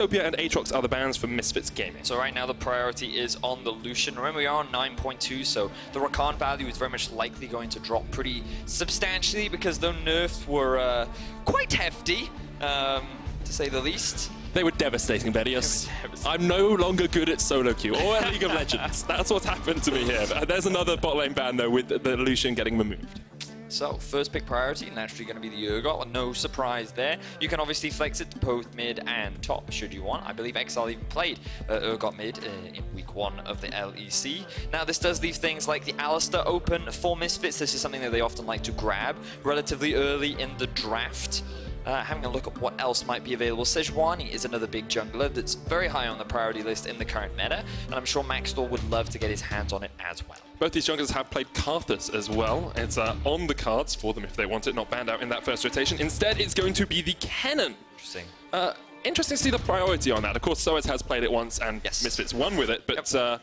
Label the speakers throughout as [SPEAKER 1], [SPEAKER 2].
[SPEAKER 1] Utopia and Aatrox are the bans for Misfits Gaming.
[SPEAKER 2] So right now the priority is on the Lucian. Remember, we are on 9.2, so the Rakan value is very much likely going to drop pretty substantially because the nerfs were quite hefty, to say the least.
[SPEAKER 1] They were devastating, Vedius. I'm no longer good at solo queue or at League of Legends. That's what's happened to me here. There's another bot lane ban though with the Lucian getting removed.
[SPEAKER 2] So, first pick priority, naturally going to be the Urgot, no surprise there. You can obviously flex it to both mid and top, should you want. I believe Exile even played Urgot mid in week 1 of the LEC. Now, this does leave things like the Alistar open for Misfits. This is something that they often like to grab relatively early in the draft. Having a look at what else might be available. Sejuani is another big jungler that's very high on the priority list in the current meta, and I'm sure Maxlore would love to get his hands on it as well.
[SPEAKER 1] Both these junglers have played Karthus as well. It's on the cards for them if they want it, not banned out in that first rotation. Instead, it's going to be the Kennen.
[SPEAKER 2] Interesting.
[SPEAKER 1] Interesting to see the priority on that. Of course, SoaZ has played it once, and Misfits won with it, but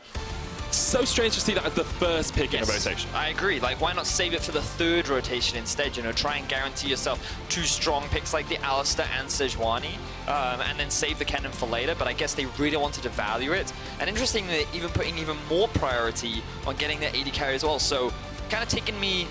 [SPEAKER 1] so strange to see that as the first pick in a rotation.
[SPEAKER 2] I agree. Like, why not save it for the third rotation instead? You know, try and guarantee yourself 2 strong picks like the Alistar and Sejuani, and then save the Kennen for later. But I guess they really wanted to value it. And interestingly, even putting even more priority on getting their AD carry as well. So, kind of taking me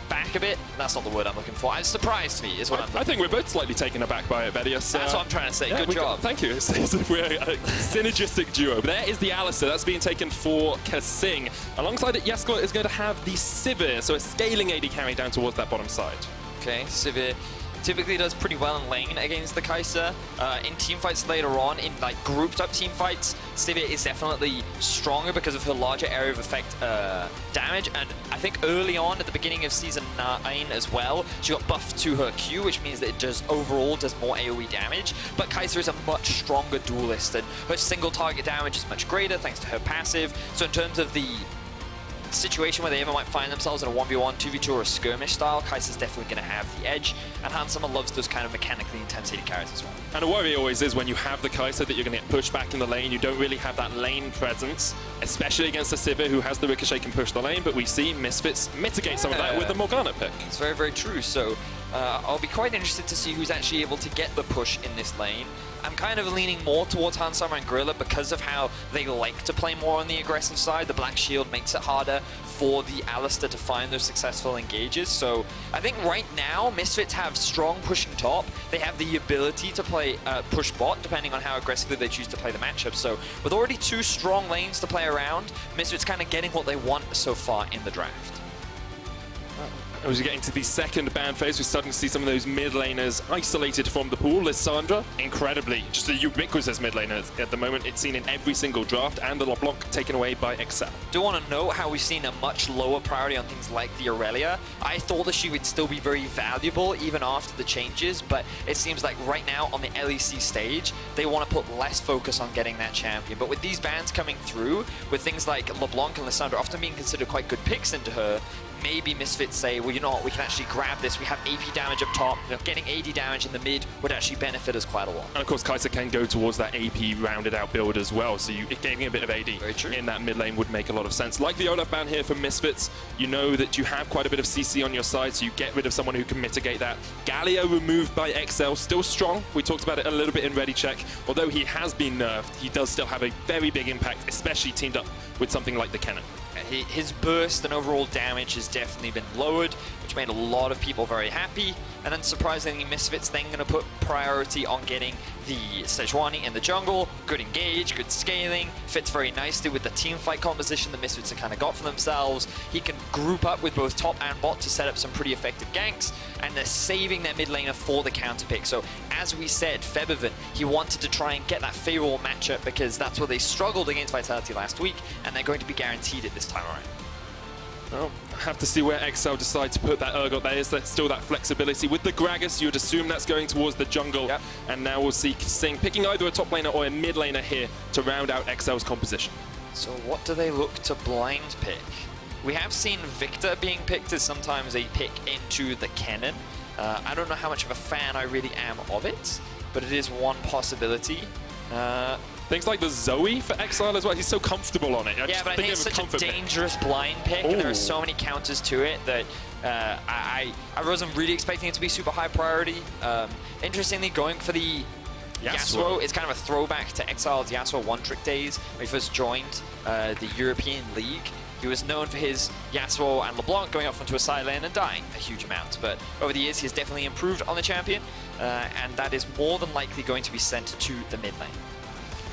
[SPEAKER 2] back a bit. That's not the word I'm looking for. It surprised me, is what I'm looking for.
[SPEAKER 1] I think we're both slightly taken aback by it, Vedius.
[SPEAKER 2] That's what I'm trying to say.
[SPEAKER 1] Yeah,
[SPEAKER 2] Good job.
[SPEAKER 1] Thank you. It's as if we're a synergistic duo. But there is the Alistar. That's being taken for KaSing. Alongside it, Jeskla is going to have the Sivir, so a scaling AD carry down towards that bottom side.
[SPEAKER 2] Okay, Sivir typically does pretty well in lane against the Kaisa. In teamfights later on, in like grouped up teamfights, Sivir is definitely stronger because of her larger area of effect damage. And I think early on at the beginning of Season 9 as well, she got buffed to her Q, which means that it just overall does more AoE damage. But Kaisa is a much stronger duelist, and her single target damage is much greater thanks to her passive. So in terms of the situation where they ever might find themselves in a 1v1, 2v2 or a skirmish style, Kaisa's definitely going to have the edge, and Handsummer loves those kind of mechanically intense AD carries as well.
[SPEAKER 1] And a worry always is when you have the Kaisa that you're going to get pushed back in the lane, you don't really have that lane presence, especially against a Sivir who has the ricochet, can push the lane, but we see Misfits mitigate some of that with the Morgana pick.
[SPEAKER 2] It's very, very true. So I'll be quite interested to see who's actually able to get the push in this lane. I'm kind of leaning more towards Handsummer and Gorilla because of how they like to play more on the aggressive side. The Black Shield makes it harder for the Alistar to find those successful engages. So I think right now, Misfits have strong pushing top. They have the ability to play push bot, depending on how aggressively they choose to play the matchup. So with already 2 strong lanes to play around, Misfits kind of getting what they want so far in the draft.
[SPEAKER 1] As we get into the second ban phase, we're starting to see some of those mid laners isolated from the pool. Lissandra, incredibly, just a ubiquitous mid laner at the moment. It's seen in every single draft, and the LeBlanc taken away by Excel.
[SPEAKER 2] Do want to note how we've seen a much lower priority on things like the Irelia. I thought that she would still be very valuable even after the changes, but it seems like right now on the LEC stage, they want to put less focus on getting that champion. But with these bans coming through, with things like LeBlanc and Lissandra often being considered quite good picks into her, maybe Misfits say, well, you know what, we can actually grab this. We have AP damage up top. You know, getting AD damage in the mid would actually benefit us quite a lot.
[SPEAKER 1] And of course, Kaisa can go towards that AP rounded out build as well. So you getting a bit of AD in that mid lane would make a lot of sense. Like the Olaf ban here for Misfits, you know that you have quite a bit of CC on your side, so you get rid of someone who can mitigate that. Galio removed by Exile, still strong. We talked about it a little bit in Ready Check. Although he has been nerfed, he does still have a very big impact, especially teamed up with something like the Kennen.
[SPEAKER 2] His burst and overall damage has definitely been lowered, which made a lot of people very happy. And then surprisingly, Misfits then going to put priority on getting the Sejuani in the jungle. Good engage, good scaling, fits very nicely with the team fight composition that Misfits have kind of got for themselves. He can group up with both top and bot to set up some pretty effective ganks, and they're saving their mid laner for the counter pick. So as we said, Febiven, he wanted to try and get that favorable matchup because that's where they struggled against Vitality last week, and they're going to be guaranteed it this time around.
[SPEAKER 1] Well, have to see where Exile decide to put that Urgot. There is still that flexibility. With the Gragas, you'd assume that's going towards the jungle. Yep. And now we'll see KaSing picking either a top laner or a mid laner here to round out Exile's composition.
[SPEAKER 2] So what do they look to blind pick? We have seen Victor being picked as sometimes a pick into the Kennen. I don't know how much of a fan I really am of it, but it is one possibility.
[SPEAKER 1] Things like the Zoe for Exile as well. He's so comfortable on it.
[SPEAKER 2] Yeah, but I think it's such a dangerous blind pick, and there are so many counters to it that I wasn't really expecting it to be super high priority. Interestingly, going for the Yasuo is kind of a throwback to Exile's Yasuo one-trick days when he first joined the European League. He was known for his Yasuo and LeBlanc going off onto a side lane and dying a huge amount. But over the years, he has definitely improved on the champion, and that is more than likely going to be sent to the mid lane.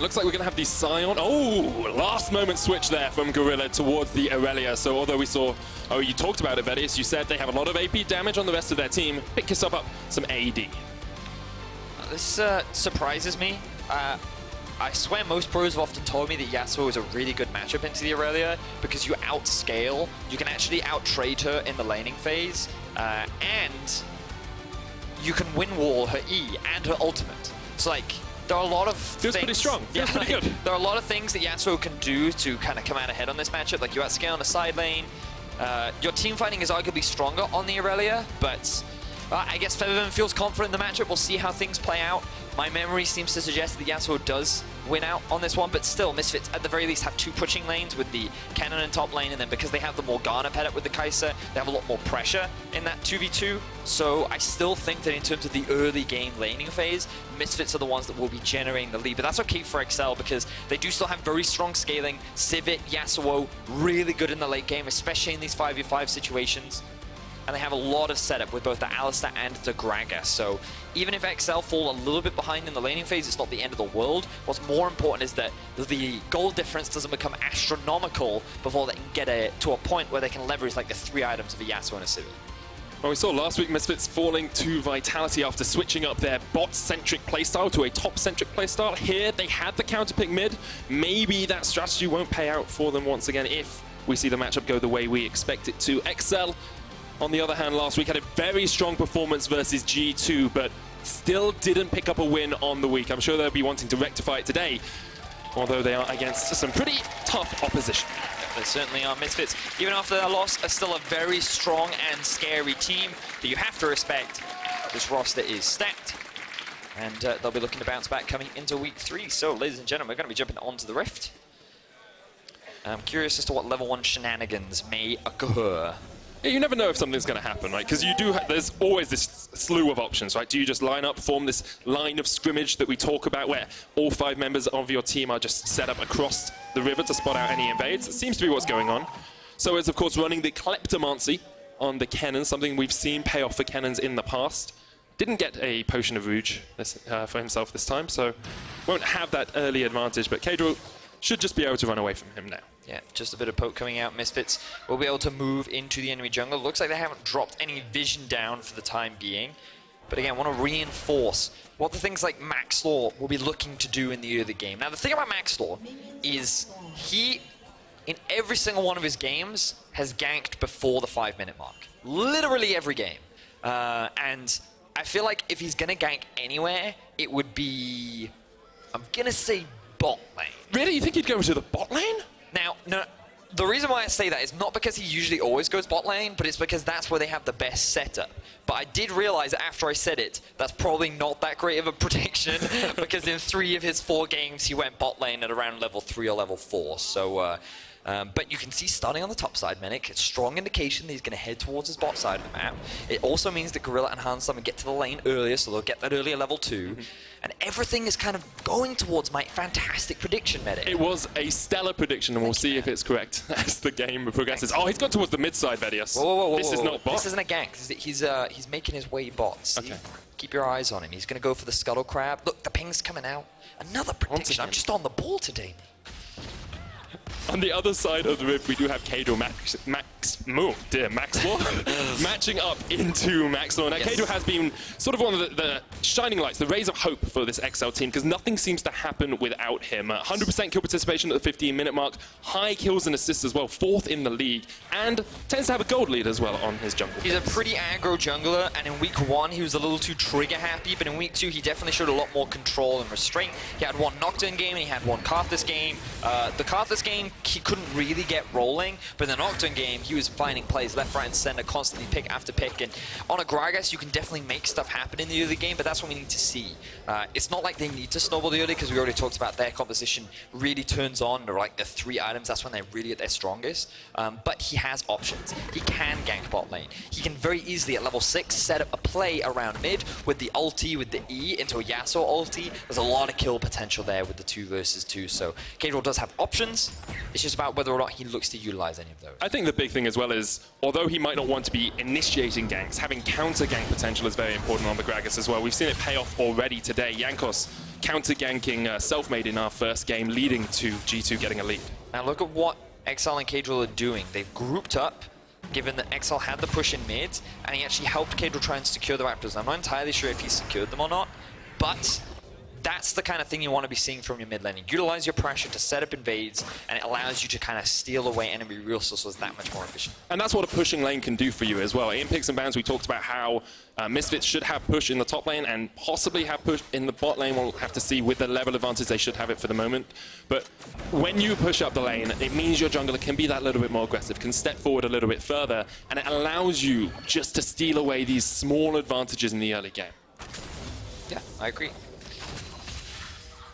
[SPEAKER 1] Looks like we're going to have the Scion. Oh, last moment switch there from Gorilla towards the Irelia. So although we saw, you talked about it, Vedius, you said they have a lot of AP damage on the rest of their team. Pick yourself up some AD.
[SPEAKER 2] This surprises me. I swear most pros have often told me that Yasuo is a really good matchup into the Irelia because you outscale, you can actually out-trade her in the laning phase, and you can win wall her E and her ultimate. So like, there are a lot of
[SPEAKER 1] Feels
[SPEAKER 2] things,
[SPEAKER 1] pretty strong. Feels pretty good.
[SPEAKER 2] There are a lot of things that Yasuo can do to kind of come out ahead on this matchup. Like you outscale on the side lane. Your team fighting is arguably stronger on the Irelia, but I guess Febiven feels confident in the matchup. We'll see how things play out. My memory seems to suggest that Yasuo does win out on this one, but still, Misfits at the very least have two pushing lanes with the Kennen in top lane, and then because they have the Morgana paired up with the Kaisa, they have a lot more pressure in that 2v2. So I still think that in terms of the early game laning phase, Misfits are the ones that will be generating the lead, but that's okay for Excel because they do still have very strong scaling. Sivir, Yasuo, really good in the late game, especially in these 5v5 situations. And they have a lot of setup with both the Alistar and the Gragas. So even if Excel fall a little bit behind in the laning phase, it's not the end of the world. What's more important is that the goal difference doesn't become astronomical before they can get to a point where they can leverage like the 3 items of a Yasuo and a Sivir.
[SPEAKER 1] Well, we saw last week Misfits falling to Vitality after switching up their bot-centric playstyle to a top-centric playstyle. Here, they had the counter-pick mid. Maybe that strategy won't pay out for them once again if we see the matchup go the way we expect it to. Excel, on the other hand, last week had a very strong performance versus G2, but still didn't pick up a win on the week. I'm sure they'll be wanting to rectify it today, although they are against some pretty tough opposition.
[SPEAKER 2] They certainly are. Misfits, even after their loss, are still a very strong and scary team that you have to respect. This roster is stacked, and they'll be looking to bounce back coming into week 3. So, ladies and gentlemen, we're going to be jumping onto the Rift. I'm curious as to what level 1 shenanigans may occur.
[SPEAKER 1] Yeah, you never know if something's going to happen, right? Because you do. There's always this slew of options, right? Do you just line up, form this line of scrimmage that we talk about, where all 5 members of your team are just set up across the river to spot out any invades? It seems to be what's going on. So it's of course running the Kleptomancy on the Kennen, something we've seen pay off for Kennens in the past. Didn't get a Potion of Rouge for himself this time, so won't have that early advantage. But Caedrel should just be able to run away from him now.
[SPEAKER 2] Yeah, just a bit of poke coming out. Misfits will be able to move into the enemy jungle. Looks like they haven't dropped any vision down for the time being. But again, I want to reinforce what the things like Maxlore will be looking to do in the early game. Now, the thing about Maxlore is he, in every single one of his games, has ganked before the 5-minute mark. Literally every game. And I feel like if he's going to gank anywhere, it would be, I'm going to say bot lane.
[SPEAKER 1] Really? You think he'd go into the bot lane?
[SPEAKER 2] Now, no, the reason why I say that is not because he usually always goes bot lane, but it's because that's where they have the best setup. But I did realize after I said it, that's probably not that great of a prediction, because in 3 of his 4 games, he went bot lane at around level 3 or level 4. So, but you can see starting on the top side, Menic, it's a strong indication that he's going to head towards his bot side of the map. It also means that Gorilla and Handsome get to the lane earlier, so they'll get that earlier level 2. And everything is kind of going towards my fantastic prediction, Medic.
[SPEAKER 1] It was a stellar prediction, and we'll see if it's correct as the game progresses. Oh, he's gone towards the mid side, Vedius.
[SPEAKER 2] Whoa,
[SPEAKER 1] this is not bot.
[SPEAKER 2] This isn't a gank. He's making his way bot. See?
[SPEAKER 1] Okay.
[SPEAKER 2] Keep your eyes on him. He's going to go for the Scuttle Crab. Look, the ping's coming out. Another prediction. I'm just on the ball today.
[SPEAKER 1] On the other side of the rift, we do have Caedrel Maxlore matching up into Maxlore. Now, Caedrel has been sort of one of the shining lights, the rays of hope for this XL team, because nothing seems to happen without him. 100% kill participation at the 15-minute mark, high kills and assists as well, 4th in the league, and tends to have a gold lead as well on his jungle.
[SPEAKER 2] He's a pretty aggro jungler, and in week 1, he was a little too trigger happy, but in week 2, he definitely showed a lot more control and restraint. He had 1 Nocturne game, and he had 1 Karthus game. The Karthus game he couldn't really get rolling, but in the Nocturne game, he was finding plays left, right, and center, constantly pick after pick. And on a Gragas, you can definitely make stuff happen in the early game, but that's what we need to see. It's not like they need to snowball the early, because we already talked about their composition really turns on, or like the 3 items, that's when they're really at their strongest. But he has options. He can gank bot lane. He can very easily at level 6 set up a play around mid with the ulti, with the E into a Yasuo ulti. There's a lot of kill potential there with the 2 versus 2. So Caedrel does have options. It's just about whether or not he looks to utilize any of those.
[SPEAKER 1] I think the big thing as well is, although he might not want to be initiating ganks, having counter gank potential is very important on the Gragas as well. We've seen it pay off already today. Jankos counter ganking Self-Made in our first game, leading to G2 getting a lead.
[SPEAKER 2] Now look at what Exile and Caedrel are doing. They've grouped up, given that Exile had the push in mid, and he actually helped Caedrel try and secure the Raptors. I'm not entirely sure if he secured them or not, but that's the kind of thing you want to be seeing from your mid lane. You utilize your pressure to set up invades, and it allows you to kind of steal away enemy resources that much more efficient.
[SPEAKER 1] And that's what a pushing lane can do for you as well. In Picks and Bans, we talked about how Misfits should have push in the top lane and possibly have push in the bot lane. We'll have to see with the level advantage, they should have it for the moment. But when you push up the lane, it means your jungler can be that little bit more aggressive, can step forward a little bit further, and it allows you just to steal away these small advantages in the early game.
[SPEAKER 2] Yeah, I agree.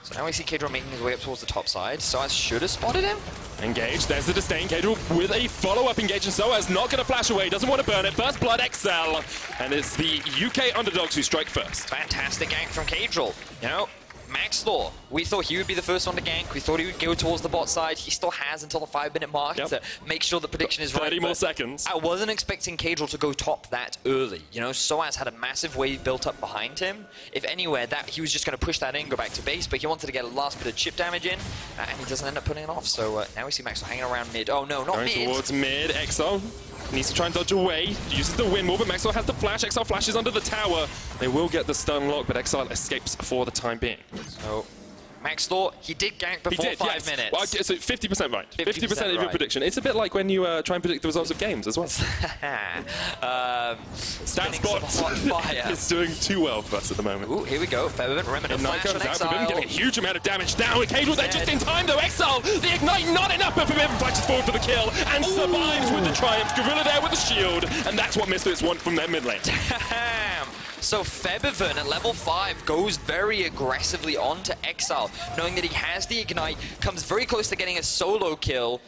[SPEAKER 2] So now we see Caedrel making his way up towards the top side. SoaZ should have spotted him.
[SPEAKER 1] Engage, there's the disdain. Caedrel with a follow-up engage, and SoaZ not going to flash away, doesn't want to burn it. First blood, Excel, and it's the UK underdogs who strike first.
[SPEAKER 2] Fantastic gank from Caedrel. You know, Maxlore, we thought he would be the first one to gank. We thought he would go towards the bot side. He still has until the 5-minute mark to make sure the prediction is right.
[SPEAKER 1] 30 more seconds.
[SPEAKER 2] I wasn't expecting Caedrel to go top that early. You know, SoaZ had a massive wave built up behind him. If anywhere, that he was just going to push that in, go back to base, but he wanted to get a last bit of chip damage in, and he doesn't end up putting it off. So now we see Maxlore hanging around mid. Oh no, not
[SPEAKER 1] going
[SPEAKER 2] mid.
[SPEAKER 1] Towards mid, Exile needs to try and dodge away, uses the windmill, but Maxlore has the flash. Exile flashes under the tower. They will get the stun lock, but Exile escapes for the time being.
[SPEAKER 2] So Maxlore, he did gank before 5 minutes.
[SPEAKER 1] Well, so 50% right. 50% of your
[SPEAKER 2] right.
[SPEAKER 1] prediction. It's a bit like when you try and predict the results of games as well. StatSpot is doing too well for us at the moment.
[SPEAKER 2] Ooh, here we go. Febiven, remember the flash on Exile.
[SPEAKER 1] Febiven getting a huge amount of damage down. Caedrel there just in time though. Exile, the ignite not enough, but Febiven flashes forward for the kill and survives with the triumph. Gorilla there with the shield, and that's what Misfits want from their mid lane.
[SPEAKER 2] So Febiven at level 5 goes very aggressively onto Exile, knowing that he has the ignite, comes very close to getting a solo kill,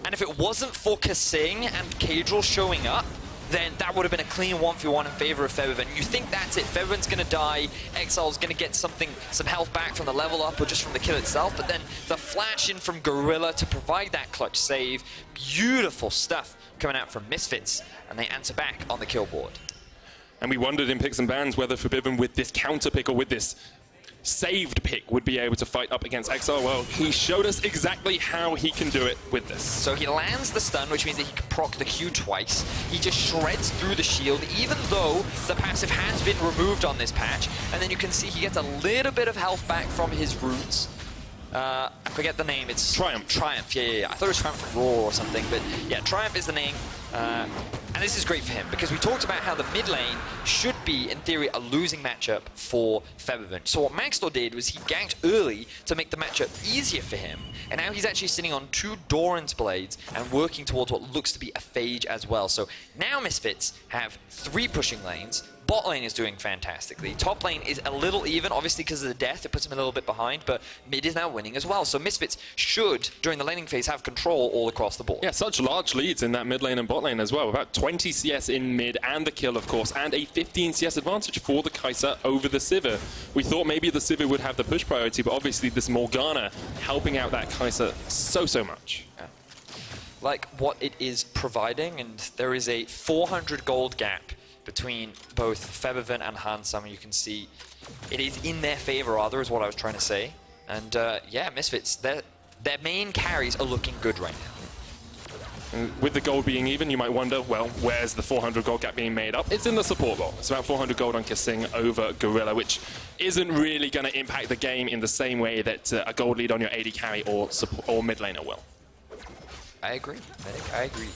[SPEAKER 2] and if it wasn't for KaSing and Caedrel showing up, then that would have been a clean 1v1 in favor of Febiven. You think that's it, Febiven's gonna die, Exile's gonna get some health back from the level up or just from the kill itself, but then the flash in from Gorilla to provide that clutch save. Beautiful stuff coming out from Misfits, and they answer back on the kill board.
[SPEAKER 1] And we wondered in Picks and Bans whether Febiven with this counter pick or with this saved pick would be able to fight up against Exile. Well, he showed us exactly how he can do it with this.
[SPEAKER 2] So he lands the stun, which means that he can proc the Q twice. He just shreds through the shield, even though the passive has been removed on this patch. And then you can see he gets a little bit of health back from his roots. I forget the name. It's
[SPEAKER 1] Triumph.
[SPEAKER 2] Triumph, yeah. I thought it was Triumph Roar or something, but yeah, Triumph is the name. And this is great for him, because we talked about how the mid lane should be, in theory, a losing matchup for Febiven. So what Maxlore did was he ganked early to make the matchup easier for him, and now he's actually sitting on 2 Doran's blades and working towards what looks to be a phage as well. So now Misfits have 3 pushing lanes. Bot lane is doing fantastically. Top lane is a little even, obviously because of the death, it puts him a little bit behind, but mid is now winning as well. So Misfits should, during the laning phase, have control all across the board.
[SPEAKER 1] Yeah, such large leads in that mid lane and bot lane as well. About 20 CS in mid and the kill, of course, and a 15 CS advantage for the Kaisa over the Sivir. We thought maybe the Sivir would have the push priority, but obviously this Morgana helping out that Kaisa so much.
[SPEAKER 2] Yeah. Like what it is providing, and there is a 400 gold gap between both Febiven and Hansam. You can see it is in their favor, rather, is what I was trying to say. And yeah, Misfits, their main carries are looking good right now.
[SPEAKER 1] And with the gold being even, you might wonder, well, where's the 400 gold gap being made up? It's in the support role. It's about 400 gold on KaSing over Gorilla, which isn't really going to impact the game in the same way that a gold lead on your AD carry or mid laner will.
[SPEAKER 2] I agree, Medic, I agree.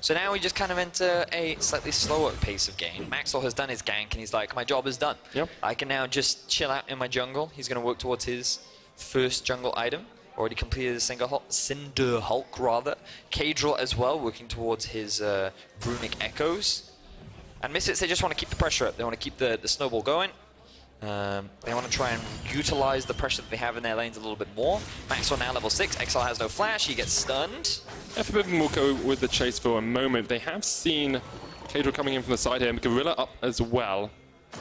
[SPEAKER 2] So now we just kind of enter a slightly slower pace of game. Maxlore has done his gank, and he's like, my job is done.
[SPEAKER 1] Yep.
[SPEAKER 2] I can now just chill out in my jungle. He's going to work towards his first jungle item. already completed a Cinder Hulk, rather. Caedrel as well, working towards his Runic Echoes. And Misfits, they just want to keep the pressure up. They want to keep the snowball going. They want to try and utilize the pressure that they have in their lanes a little bit more. Maxlore now level 6. Exile has no flash. He gets stunned.
[SPEAKER 1] Febiven will go with the chase for a moment. They have seen Caedrel coming in from the side here, and Gorilla up as well.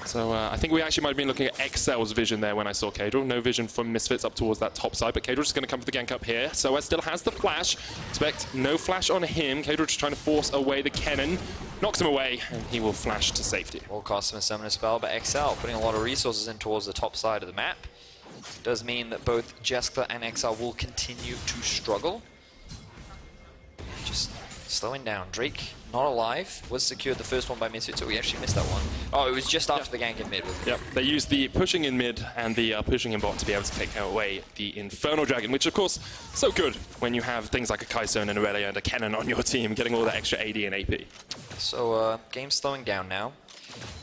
[SPEAKER 1] So I think we actually might have been looking at Excel's vision there when I saw Caedrel. No vision from Misfits up towards that top side, but Caedrel's just going to come for the gank up here. SoaZ still has the flash. Expect no flash on him. Caedrel just trying to force away the Kennen. Knocks him away, and he will flash to safety.
[SPEAKER 2] Will cost him a summoner spell, but Excel putting a lot of resources in towards the top side of the map. Does mean that both Jeskla and Exile will continue to struggle. Just slowing down. Drake not alive. Was secured the first one by Misfits, so we actually missed that one. Oh, it was just after the gank in mid.
[SPEAKER 1] Yep, they used the pushing in mid and the pushing in bot to be able to take away the Infernal Dragon, which of course, so good when you have things like a Kaisa and an Irelia and a Kennen on your team, getting all that extra AD and AP.
[SPEAKER 2] So, game's slowing down now.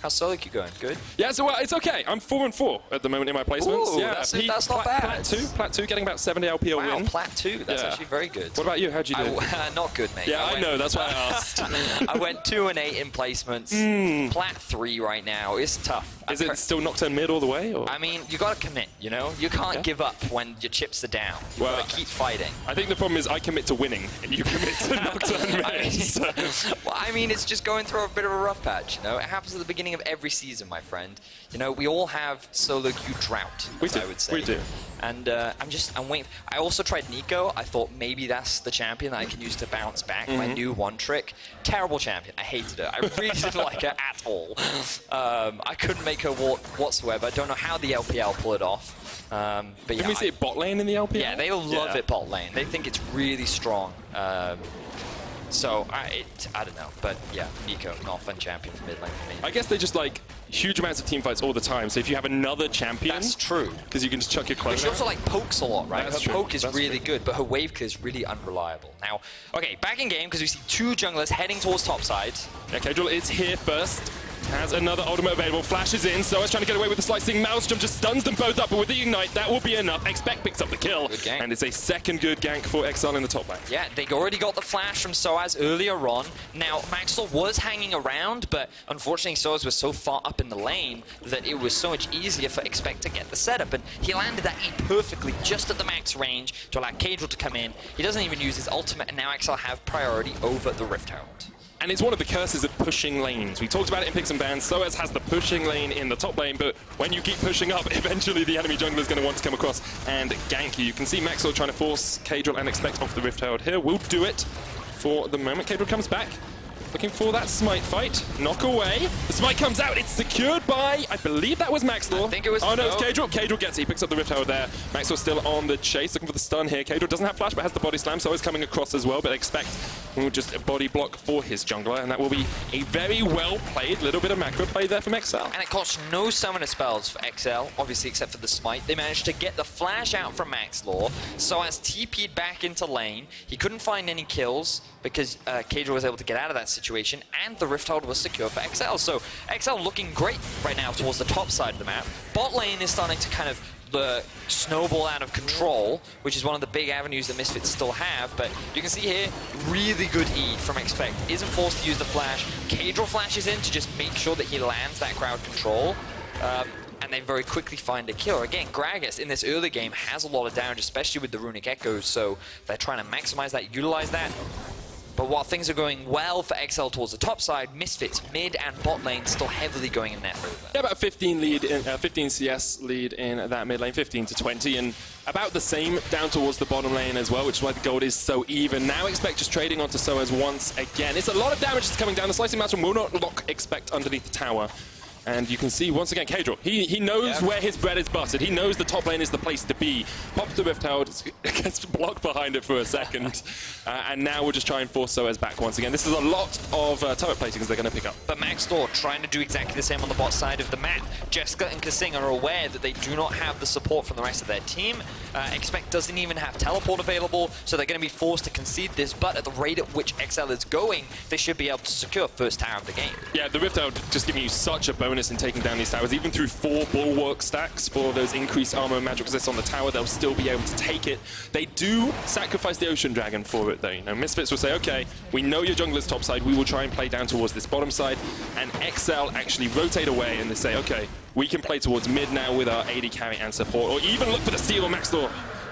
[SPEAKER 2] How's SoaZ going? Good?
[SPEAKER 1] Yeah, so it's okay. I'm 4-4 at the moment in my placements.
[SPEAKER 2] Ooh,
[SPEAKER 1] yeah,
[SPEAKER 2] that's not bad.
[SPEAKER 1] Plat 2, getting about 70 LP a
[SPEAKER 2] wow,
[SPEAKER 1] win.
[SPEAKER 2] Plat 2, that's actually very good.
[SPEAKER 1] What about you? How'd you do?
[SPEAKER 2] Not good, mate.
[SPEAKER 1] Yeah, I know, that's why I asked.
[SPEAKER 2] I went 2 and 8 in placements. Plat 3 right now. It's tough.
[SPEAKER 1] Is it still Nocturne mid all the way? Or?
[SPEAKER 2] I mean, you gotta commit, you know? You can't give up when your chips are down. You gotta keep fighting.
[SPEAKER 1] I think the problem is I commit to winning, and you commit to Nocturne mid.
[SPEAKER 2] Well, I mean, it's just going through a bit of a rough patch, you know? It happens at the beginning of every season, my friend. You know, we all have solo queue drought, I would say.
[SPEAKER 1] We do.
[SPEAKER 2] And I'm waiting. I also tried Nico. I thought maybe that's the champion that I can use to bounce back. My new one trick. Terrible champion. I hated her. I really didn't like her at all. I couldn't make her walk whatsoever. I don't know how the LPL pull it off. But yeah,
[SPEAKER 1] Can we see it bot lane in the LPL?
[SPEAKER 2] Yeah, they love it bot lane. They think it's really strong. So, I don't know. But yeah, Nico, not a fun champion for mid lane for me.
[SPEAKER 1] I guess they just like huge amounts of team fights all the time. So if you have another champion...
[SPEAKER 2] That's true.
[SPEAKER 1] Because you can just chuck your clone.
[SPEAKER 2] But she also like pokes a lot, right?
[SPEAKER 1] That's
[SPEAKER 2] her
[SPEAKER 1] true.
[SPEAKER 2] poke is really good, but her wave clear is really unreliable. Now, okay, back in game, because we see 2 junglers heading towards top side.
[SPEAKER 1] Yeah, Caedrel is here first. Has another ultimate available, flashes in, SoaZ trying to get away with the slicing. Maelstrom just stuns them both up, but with the ignite, that will be enough. Expect picks up the kill, and it's a second good gank for Exile in the top lane.
[SPEAKER 2] Yeah, they already got the flash from SoaZ earlier on. Now, Maxlore was hanging around, but unfortunately SoaZ was so far up in the lane that it was so much easier for Expect to get the setup, and he landed that E perfectly just at the max range to allow Caedrel to come in. He doesn't even use his ultimate, and now Exile have priority over the Rift Herald.
[SPEAKER 1] And it's one of the curses of pushing lanes. We talked about it in picks and bans. SoaZ has the pushing lane in the top lane, but when you keep pushing up, eventually the enemy jungler is going to want to come across and gank you. You can see Maxlore trying to force Caedrel and Expect off the Rift Herald here. We'll do it for the moment. Caedrel comes back. Looking for that smite fight. Knock away. The smite comes out. It's secured by, I believe that was Maxlore.
[SPEAKER 2] I think it was.
[SPEAKER 1] Oh no, it's Caedrel. Caedrel gets it. He picks up the Rift Herald there. Maxlore still on the chase, looking for the stun here. Caedrel doesn't have flash, but has the body slam, so he's coming across as well. But Expect will just a body block for his jungler, and that will be a very well played little bit of macro play there from Exile.
[SPEAKER 2] And it costs no summoner spells for Exile, obviously except for the smite. They managed to get the flash out from Maxlore. SoaZ TP'd back into lane. He couldn't find any kills because Caedrel was able to get out of that situation, and the Rift Hold was secure for Exile. So Exile looking great right now towards the top side of the map. Bot lane is starting to kind of snowball out of control, which is one of the big avenues that Misfits still have, but you can see here, really good E from Expect. Isn't forced to use the flash. Caedrel flashes in to just make sure that he lands that crowd control. And they very quickly find a kill. Again, Gragas in this early game has a lot of damage, especially with the Runic Echoes, so they're trying to maximize that, utilize that. But while things are going well for Exile towards the top side, Misfits mid and bot lane still heavily going in their favor.
[SPEAKER 1] Yeah, about 15 CS lead in that mid lane, 15 to 20, and about the same down towards the bottom lane as well, which is why the gold is so even. Now Expect just trading onto SoaZ once again. It's a lot of damage that's coming down. The slicing maelstrom will not lock Expect underneath the tower. And you can see, once again, Caedrel, he knows where his bread is buttered. He knows the top lane is the place to be. Pops the Rift Herald, gets blocked behind it for a second. And now we'll just try and force SoaZ back once again. This is a lot of turret placings they're going to pick up.
[SPEAKER 2] But Maxlore trying to do exactly the same on the bot side of the map. Jeskla and KaSing are aware that they do not have the support from the rest of their team. Expect doesn't even have teleport available, so they're going to be forced to concede this, but at the rate at which Exile is going, they should be able to secure first tower of the game.
[SPEAKER 1] Yeah, the Rift Herald just giving you such a bonus bonus in taking down these towers. Even through 4 bulwark stacks for those increased armor and magic resist on the tower, they'll still be able to take it. They do sacrifice the Ocean Dragon for it though. You know, Misfits will say, okay, we know your jungler's top side, we will try and play down towards this bottom side, and Exile actually rotate away and they say, okay, we can play towards mid now with our AD carry and support, or even look for the steal. Maxlore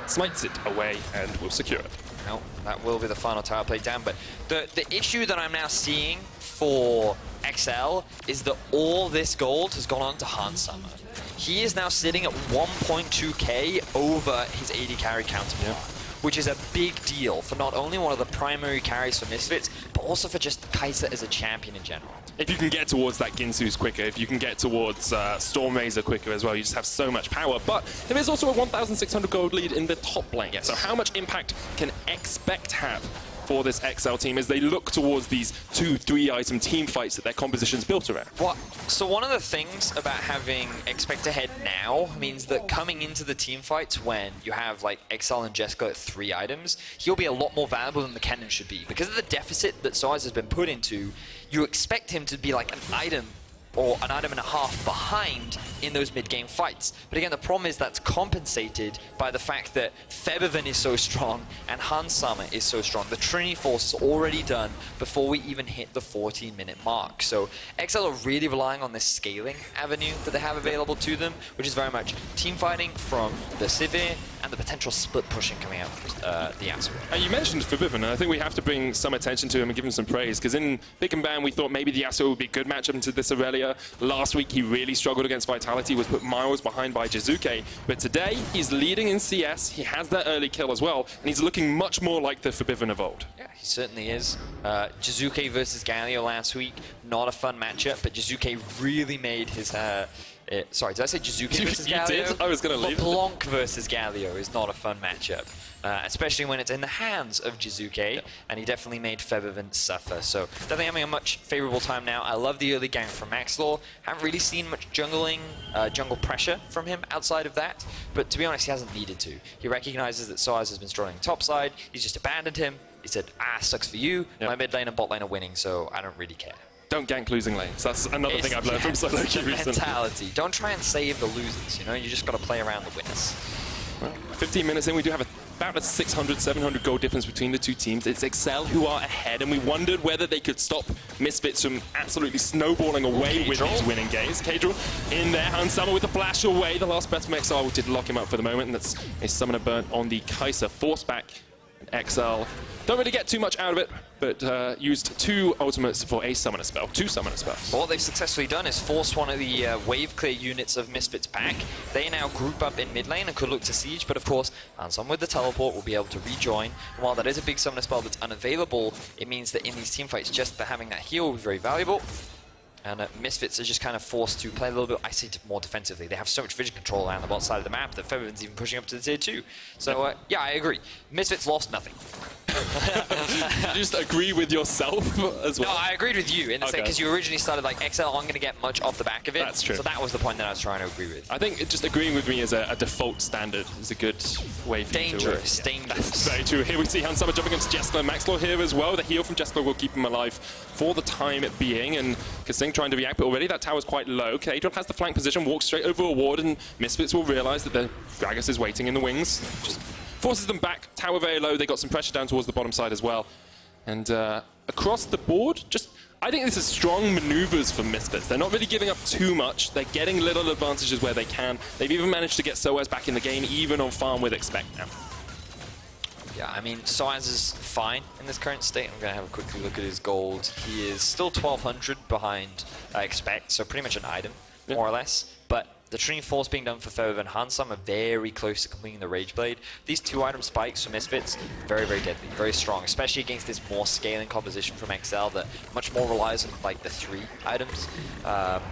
[SPEAKER 1] smites it away and will secure it.
[SPEAKER 2] No, that will be the final tower play down, but the issue that I'm now seeing for Excel is that all this gold has gone on to Hansama. He is now sitting at 1.2k over his AD carry counterpart, which is a big deal for not only one of the primary carries for Misfits, but also for just Kaisa as a champion in general.
[SPEAKER 1] If you can get towards that Ginsu's quicker, if you can get towards Storm Razor quicker as well, you just have so much power. But there is also a 1,600 gold lead in the top lane.
[SPEAKER 2] Yes.
[SPEAKER 1] So how much impact can Expect have for this XL team as they look towards these 2-3 item team fights that their composition's built around?
[SPEAKER 2] So one of the things about having Expect ahead now means that coming into the team fights when you have like Exile and Jeskla at 3 items, he'll be a lot more valuable than the Kennen should be. Because of the deficit that SoaZ has been put into, you expect him to be like an item or an item and a half behind in those mid-game fights. But again, the problem is that's compensated by the fact that Febiven is so strong and Hansama is so strong. The Trinity Force is already done before we even hit the 14-minute mark. So Exile are really relying on this scaling avenue that they have available to them, which is very much team fighting from the Sivir and the potential split pushing coming out from the Yasuo.
[SPEAKER 1] You mentioned Febiven, and I think we have to bring some attention to him and give him some praise, because in Big and Ban we thought maybe the Yasuo would be a good matchup into this Irelia. Last week he really struggled against Vitality, was put miles behind by Jizuke, but today he's leading in CS, he has that early kill as well, and he's looking much more like the Febiven of old.
[SPEAKER 2] Yeah, he certainly is. Jizuke versus Galio last week, not a fun matchup, but Jizuke really made his... sorry, did I say Jizuke versus Galio?
[SPEAKER 1] You did? I was going to leave it.
[SPEAKER 2] Blanc versus Galio is not a fun matchup, especially when it's in the hands of Jizuke, and he definitely made Febiven suffer. So definitely having a much favorable time now. I love the early gank from Maxlore. Haven't really seen much jungle pressure from him outside of that, but to be honest, he hasn't needed to. He recognizes that SoaZ has been struggling top side. He's just abandoned him. He said, sucks for you. Yep. My mid lane and bot lane are winning, so I don't really care.
[SPEAKER 1] Don't gank losing lanes. That's another thing I've learned from solo queue recently.
[SPEAKER 2] Mentality. Don't try and save the losers, you know? You just got to play around the winners.
[SPEAKER 1] Well, 15 minutes in, we do have about a 600, 700 goal difference between the two teams. It's Excel who are ahead, and we wondered whether they could stop Misfits from absolutely snowballing away with these winning games. Caedrel in there, Hansama with the flash away. The last breath from Exile did lock him up for the moment, and that's a summoner burn on the Kaisa. Force back, Exile don't really get too much out of it, but used 2 ultimates for a summoner spell, 2 summoner spells.
[SPEAKER 2] What they've successfully done is force one of the wave clear units of Misfits back. They now group up in mid lane and could look to siege, but of course, Hansama with the teleport will be able to rejoin. And while that is a big summoner spell that's unavailable, it means that in these teamfights, just having that heal will be very valuable. And Misfits are just kind of forced to play a little bit, I say, more defensively. They have so much vision control around the bot side of the map that Febiven's even pushing up to the tier 2. So, yeah, I agree. Misfits lost nothing.
[SPEAKER 1] You just agree with yourself as well?
[SPEAKER 2] No, I agreed with you in the sense because you originally started like XL aren't going to get much off the back of it.
[SPEAKER 1] That's true.
[SPEAKER 2] So that was the point that I was trying to agree with.
[SPEAKER 1] I think just agreeing with me as a default standard is a good way for you to work.
[SPEAKER 2] Dangerous.
[SPEAKER 1] That's very true. Here we see Hansama jumping into Jeskla. Maxlore here as well. The heal from Jeskla will keep him alive for the time being. And KaSing trying to react, but already that tower's quite low. Caedrel has the flank position, walks straight over a ward, and Misfits will realize that the Gragas is waiting in the wings. Just forces them back. Tower very low. They got some pressure down towards the bottom side as well. And across the board, I think this is strong maneuvers for Misfits. They're not really giving up too much. They're getting little advantages where they can. They've even managed to get SoaZ back in the game, even on farm with Expect now.
[SPEAKER 2] Yeah, I mean, SoaZ is fine in this current state. I'm going to have a quick look at his gold. He is still 1,200 behind Expect, so pretty much an item, more or less. But the Trinity Force being done for Febiven and Hansama are very close to completing the Rage Blade. These 2-item spikes for Misfits, very, very deadly, very strong, especially against this more scaling composition from Excel that much more relies on like the 3 items. But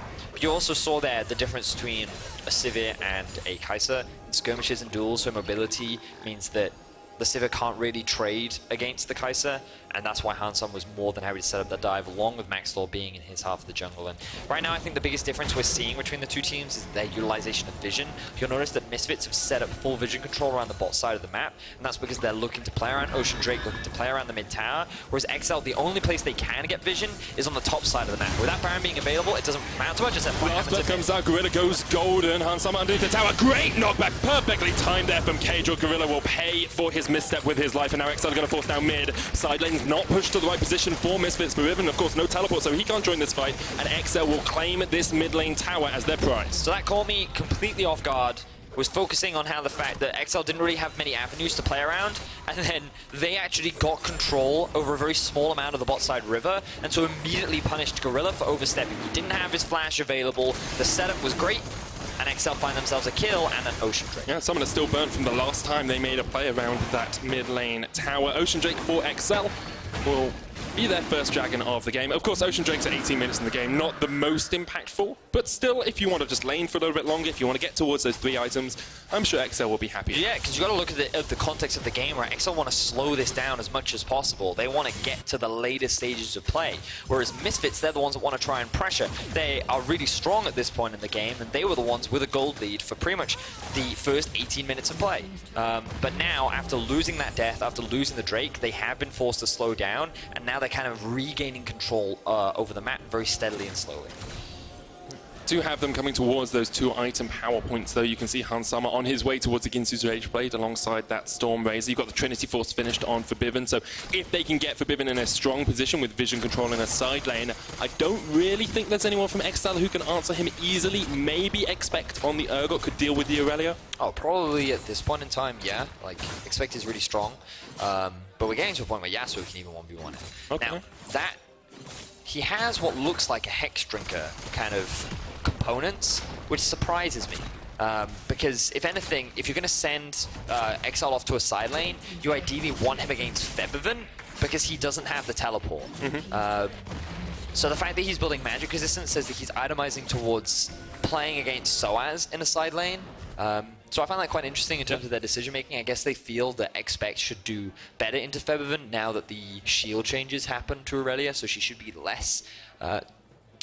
[SPEAKER 2] you also saw there the difference between a Sivir and a Kaisa in skirmishes and duels, so mobility means that the Sivir can't really trade against the Kaisa, and that's why Hansan was more than happy to set up the dive, along with Maxlore being in his half of the jungle. And right now, I think the biggest difference we're seeing between the two teams is their utilization of vision. You'll notice that Misfits have set up full vision control around the bot side of the map, and that's because they're looking to play around Ocean Drake, looking to play around the mid tower, whereas Exile, the only place they can get vision is on the top side of the map. With that Baron being available, it doesn't matter much.
[SPEAKER 1] After comes out, Gorilla goes golden. Hansama underneath the tower. Great knockback, perfectly timed there from Caedrel. Gorilla will pay for his misstep with his life, and now Exile are going to force down mid. Side lane's not pushed to the right position for Misfits. Febiven, of course, no teleport, so he can't join this fight, and Exile will claim this mid lane tower as their prize.
[SPEAKER 2] So that caught me completely off guard. Was focusing on how the fact that Exile didn't really have many avenues to play around, and then they actually got control over a very small amount of the bot side river, and so immediately punished Gorilla for overstepping. He didn't have his flash available, the setup was great, and Exile find themselves a kill and an Ocean Drake.
[SPEAKER 1] Yeah, someone is still burnt from the last time they made a play around that mid lane tower. Ocean Drake for Exile will be their first dragon of the game. Of course, Ocean Drake's at 18 minutes in the game, not the most impactful, but still, if you want to just lane for a little bit longer, if you want to get towards those 3 items, I'm sure Excel will be happy.
[SPEAKER 2] Yeah, because you got to look at the context of the game, where Excel want to slow this down as much as possible. They want to get to the later stages of play, whereas Misfits, they're the ones that want to try and pressure. They are really strong at this point in the game, and they were the ones with a gold lead for pretty much the first 18 minutes of play. But now, after losing that death, after losing the Drake, they have been forced to slow down, and now they're kind of regaining control over the map very steadily and slowly.
[SPEAKER 1] Do have them coming towards those 2-item power points, though. You can see Hansama on his way towards the Ginsu's Rage Blade alongside that Storm Razor. You've got the Trinity Force finished on Febiven, so if they can get Febiven in a strong position with vision control in a side lane, I don't really think there's anyone from Exile who can answer him easily. Maybe Expect on the Urgot could deal with the Irelia.
[SPEAKER 2] Oh, probably at this point in time, yeah. Like, Expect is really strong, but we're getting to a point where Yasuo can even 1v1 it.
[SPEAKER 1] Okay.
[SPEAKER 2] Now, he has what looks like a Hex Drinker kind of components, which surprises me. Because if anything, if you're going to send Exile off to a side lane, you ideally want him against Febiven, because he doesn't have the teleport. So the fact that he's building magic resistance says that he's itemizing towards playing against SoaZ in a side lane. So I find that quite interesting in terms of their decision making. I guess they feel that Expect should do better into Febiven now that the shield changes happen to Irelia, so she should be less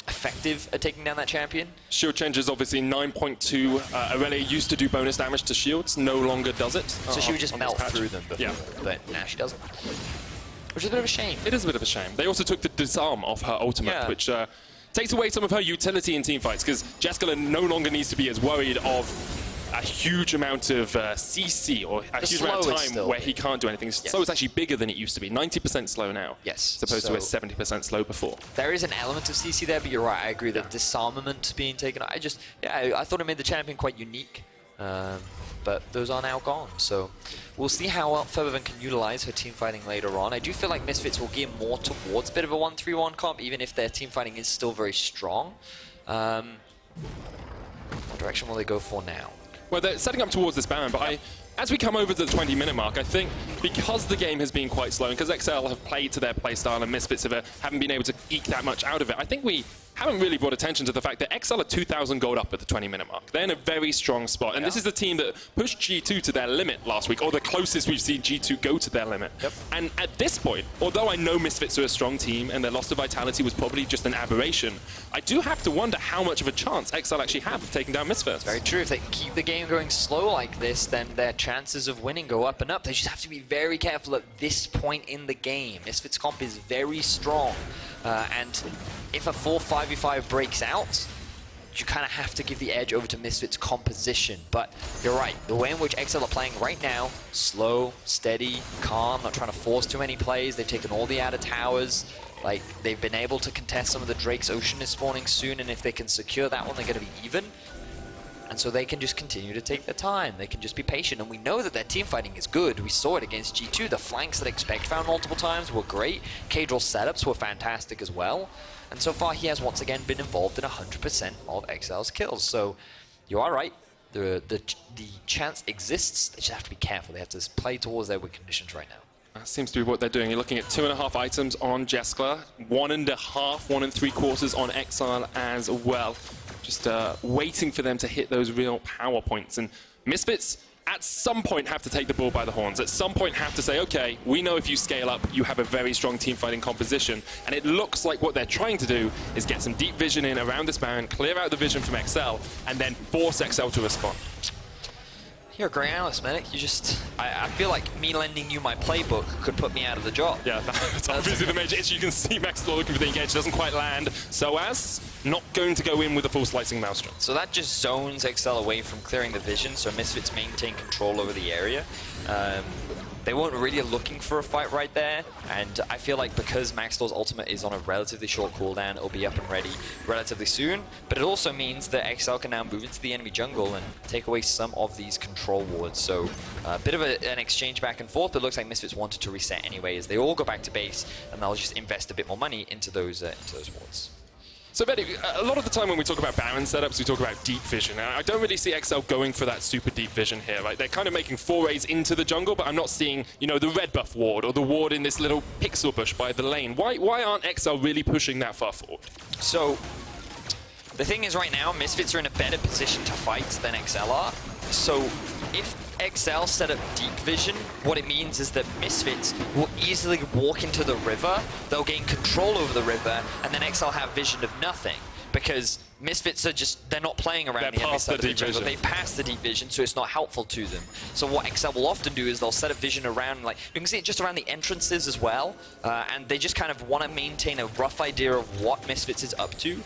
[SPEAKER 2] effective at taking down that champion.
[SPEAKER 1] Shield changes obviously 9.2. Irelia used to do bonus damage to shields, no longer does it.
[SPEAKER 2] So she would just melt through them before,
[SPEAKER 1] yeah.
[SPEAKER 2] But now she doesn't. Which is a bit of a shame.
[SPEAKER 1] It is a bit of a shame. They also took the disarm off her ultimate, which takes away some of her utility in teamfights, because Jeskla no longer needs to be as worried of a huge amount of CC, or a huge amount of time where he can't do anything. So it's actually bigger than it used to be. 90% slow now.
[SPEAKER 2] Yes.
[SPEAKER 1] As opposed to a 70% slow before.
[SPEAKER 2] There is an element of CC there, but you're right. I agree that disarmament being taken. I thought it made the champion quite unique. But those are now gone. So we'll see how well Febiven can utilize her team fighting later on. I do feel like Misfits will gear more towards a bit of a 1-3-1 comp, even if their team fighting is still very strong. What direction will they go for now?
[SPEAKER 1] Well, they're setting up towards this Baron, but as we come over to the 20-minute mark, I think because the game has been quite slow, and because Excel have played to their playstyle and Misfits haven't been able to eke that much out of it, I think we haven't really brought attention to the fact that Excel are 2,000 gold up at the 20-minute mark. They're in a very strong spot, and this is the team that pushed G2 to their limit last week, or the closest we've seen G2 go to their limit. And at this point, although I know Misfits are a strong team, and their loss to Vitality was probably just an aberration, I do have to wonder how much of a chance Excel actually have of taking down Misfits.
[SPEAKER 2] Very true. If they can keep the game going slow like this, then their chances of winning go up and up. They just have to be very careful at this point in the game. Misfits comp is very strong, and if a 4-5v5 breaks out, you kind of have to give the edge over to Misfits' composition. But you're right, the way in which Exile are playing right now, slow, steady, calm, not trying to force too many plays. They've taken all the outer towers. Like, they've been able to contest some of the Drake's Ocean is spawning soon, and if they can secure that one, they're going to be even. And so they can just continue to take their time. They can just be patient. And we know that their team fighting is good. We saw it against G2. The flanks that Expect found multiple times were great. Caedrel's setups were fantastic as well. And so far, he has once again been involved in 100% of Exile's kills. So you are right. The chance exists. They just have to be careful. They have to play towards their win conditions right now.
[SPEAKER 1] That seems to be what they're doing. You're looking at 2.5 items on Jeskla, 1.5, 1 3/4 on Exile as well. Just waiting for them to hit those real power points. And Misfits, at some point have to take the bull by the horns. At some point have to say, okay, we know if you scale up, you have a very strong team fighting composition. And it looks like what they're trying to do is get some deep vision in around this Baron, clear out the vision from Excel, and then force Excel to respond.
[SPEAKER 2] You're a great analyst, Medic. You just... I feel like me lending you my playbook could put me out of the job.
[SPEAKER 1] Yeah, that's obviously the major issue. You can see Maxlore looking for the engage, doesn't quite land. SoaZ not going to go in with a full slicing maelstrom.
[SPEAKER 2] So that just zones Excel away from clearing the vision, so Misfits maintain control over the area. They weren't really looking for a fight right there, and I feel like because Maxlore's ultimate is on a relatively short cooldown, it'll be up and ready relatively soon, but it also means that Excel can now move into the enemy jungle and take away some of these control wards. So a bit of an exchange back and forth, but it looks like Misfits wanted to reset anyway as they all go back to base, and they'll just invest a bit more money into those wards.
[SPEAKER 1] So, Vedi, a lot of the time when we talk about Baron setups, we talk about deep vision. And I don't really see Excel going for that super deep vision here. Right? They're kind of making forays into the jungle, but I'm not seeing, you know, the red buff ward or the ward in this little pixel bush by the lane. Why aren't Excel really pushing that far forward?
[SPEAKER 2] So, the thing is right now, Misfits are in a better position to fight than Excel are. So, if Excel set up deep vision, what it means is that Misfits will easily walk into the river, they'll gain control over the river, and then Excel have vision of nothing. Because Misfits are just, they're not playing around the enemy side of the jungle. They pass the deep vision, so it's not helpful to them. So what Excel will often do is they'll set up vision around, like, you can see it just around the entrances as well, and they just kind of want to maintain a rough idea of what Misfits is up to,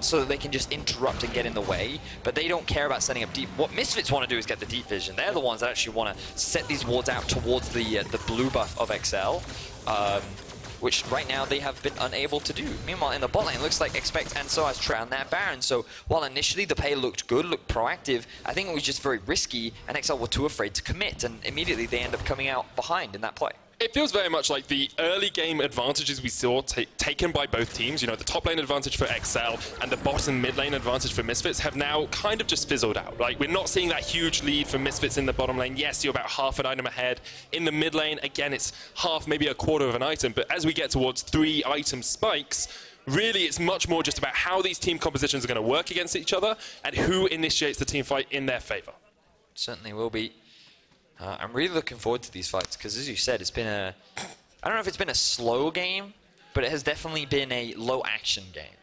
[SPEAKER 2] so that they can just interrupt and get in the way, but they don't care about setting up deep. What Misfits want to do is get the deep vision. They're the ones that actually want to set these wards out towards the blue buff of Excel, which right now they have been unable to do. Meanwhile, in the bot lane, it looks like Expect and SoaZ drowned that Baron. So while initially the play looked good, looked proactive, I think it was just very risky, and Excel were too afraid to commit, and immediately they end up coming out behind in that play.
[SPEAKER 1] It feels very much like the early game advantages we saw taken by both teams, you know, the top lane advantage for Excel and the bottom mid lane advantage for Misfits have now kind of just fizzled out. Like, we're not seeing that huge lead for Misfits in the bottom lane. Yes, you're about half an item ahead. In the mid lane, again, it's half, maybe a quarter of an item, but as we get towards 3 item spikes, really it's much more just about how these team compositions are going to work against each other and who initiates the team fight in their favor.
[SPEAKER 2] Certainly will be. I'm really looking forward to these fights because, as you said, it's been a... I don't know if it's been a slow game, but it has definitely been a low-action game.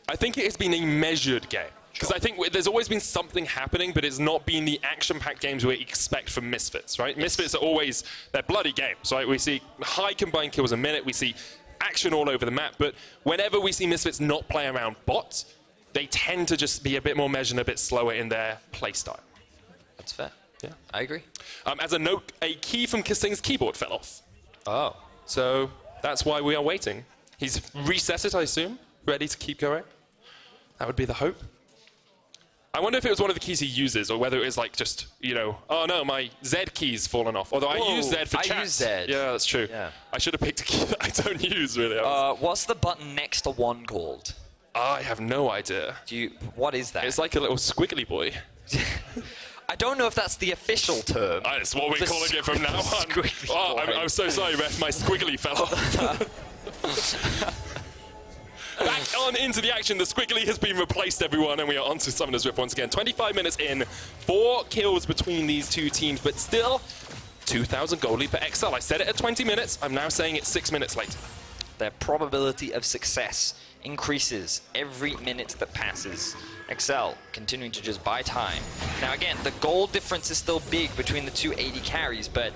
[SPEAKER 1] I think it has been a measured game. Because I think there's always been something happening, but it's not been the action-packed games we expect from Misfits, right? Yes. Misfits are always... They're bloody games, right? We see high combined kills a minute, we see action all over the map, but whenever we see Misfits not play around bots, they tend to just be a bit more measured, a bit slower in their playstyle.
[SPEAKER 2] That's fair.
[SPEAKER 1] Yeah,
[SPEAKER 2] I agree.
[SPEAKER 1] As a note, a key from KaSing's keyboard fell off.
[SPEAKER 2] Oh.
[SPEAKER 1] So that's why we are waiting. He's reset it, I assume, ready to keep going. That would be the hope. I wonder if it was one of the keys he uses, or whether it was like just, you know, oh no, my Z key's fallen off. Although I use Z for chat.
[SPEAKER 2] I use Z.
[SPEAKER 1] Yeah, that's true. Yeah. I should have picked a key that I don't use, really.
[SPEAKER 2] What's the button next to 1 called?
[SPEAKER 1] I have no idea.
[SPEAKER 2] What is that?
[SPEAKER 1] It's like a little squiggly boy.
[SPEAKER 2] I don't know if that's the official term.
[SPEAKER 1] That's what we're calling it from now on. Oh, I'm so sorry, ref. My squiggly fell off. Back on into the action. The squiggly has been replaced, everyone, and we are on to Summoner's Rift once again. 25 minutes in, 4 kills between these two teams, but still 2,000 gold lead for Excel. I said it at 20 minutes. I'm now saying it 6 minutes later.
[SPEAKER 2] Their probability of success increases every minute that passes. Excel continuing to just buy time. Now again, the gold difference is still big between the two AD carries, but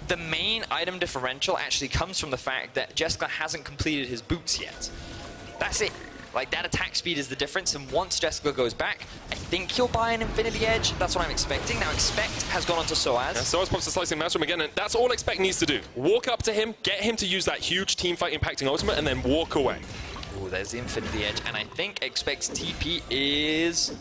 [SPEAKER 2] the main item differential actually comes from the fact that Jeskla hasn't completed his boots yet. That's it. Like, that attack speed is the difference, and once Jeskla goes back, I think he'll buy an Infinity Edge. That's what I'm expecting. Now, Expect has gone on to SoaZ.
[SPEAKER 1] Yeah, SoaZ pops the Slicing Maelstrom again, and that's all Expect needs to do. Walk up to him, get him to use that huge teamfight impacting ultimate, and then walk away.
[SPEAKER 2] Oh, there's the Infinity Edge, and I think Expect's TP is...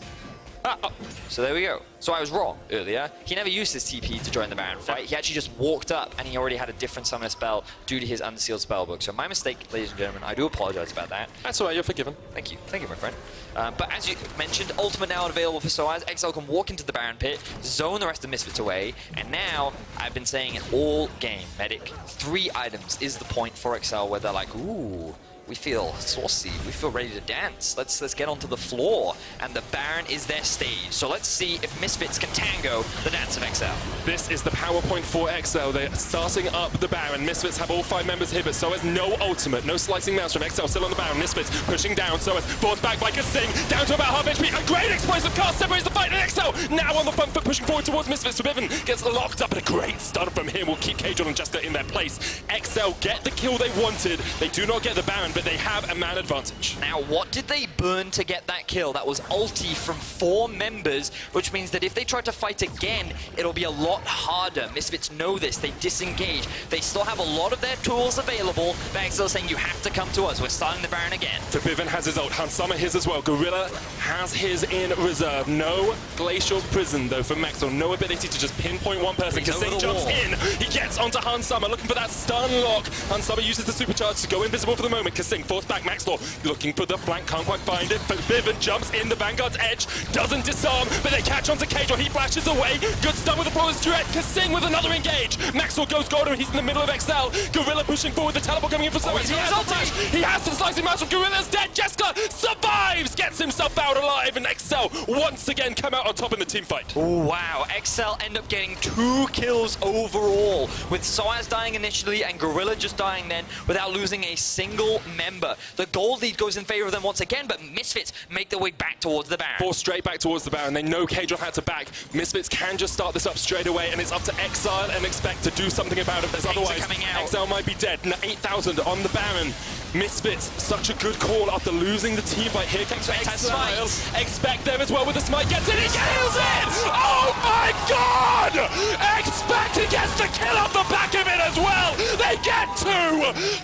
[SPEAKER 2] So there we go. So I was wrong earlier. He never used his TP to join the Baron fight. He actually just walked up, and he already had a different summoner spell due to his unsealed spellbook. So my mistake, ladies and gentlemen. I do apologize about that.
[SPEAKER 1] That's all right. You're forgiven.
[SPEAKER 2] Thank you. Thank you, my friend. But as you mentioned, ultimate now available for SoaZ. Exile can walk into the Baron pit, zone the rest of Misfits away, and now, I've been saying it all game, Medic, 3 items is the point for Excel where they're like, ooh, we feel saucy, we feel ready to dance. Let's get onto the floor, and the Baron is their stage. So let's see if Misfits can tango the dance of Exile.
[SPEAKER 1] This is the PowerPoint for Exile. They're starting up the Baron. Misfits have all 5 members here, but SoaZ no ultimate, no slicing mouse from Exile still on the Baron. Misfits pushing down. SoaZ forced back by KaSing, down to about half HP. A great explosive cast separates the fight, and Exile now on the front foot, pushing forward towards Misfits. Febiven gets locked up, and a great stun from him will keep Caedrel and Jeskla in their place. Exile get the kill they wanted. They do not get the Baron, but they have a man advantage.
[SPEAKER 2] Now, what did they burn to get that kill? That was ulti from 4 members, which means that if they try to fight again, it'll be a lot harder. Misfits know this. They disengage. They still have a lot of their tools available, but Exile saying, you have to come to us. We're starting the Baron again.
[SPEAKER 1] Febiven has his ult. Hansama his as well. Gorilla has his in reserve. No Glacial Prison, though, for Maxlore. No ability to just pinpoint one person. KaSing jumps in. He gets onto Hansama, looking for that stun lock. Hansama uses the supercharge to go invisible for the moment. KaSing forced back. Maxlore looking for the flank, can't quite find it. Febiven jumps in the Vanguard's edge, doesn't disarm, but they catch onto Caedrel. He flashes away. Good stun with the flawless duet. KaSing with another engage. Maxlore goes golden. He's in the middle of Excel. Gorilla pushing forward. The teleport coming in for SoaZ. He has a flash. He has the slicing mouse from Gorilla's dead. Jeskla survives, gets himself out alive, and Excel once again come out on top in the team fight.
[SPEAKER 2] Wow, Excel end up getting 2 kills overall, with SoaZ dying initially and Gorilla just dying then without losing a single member. The gold lead goes in favor of them once again, but Misfits make their way back towards the Baron.
[SPEAKER 1] Forced straight back towards the Baron. They know Caedrel had to back. Misfits can just start this up straight away, and it's up to Exile and Expect to do something about it. Because otherwise, Exile might be dead. 8,000 on the Baron. Misfits, such a good call after losing the team fight. Here comes Exile. Expect them as well with the smite. Gets it, he kills it! Oh my god! Expect, he gets the kill off the back of it as well! They get 2!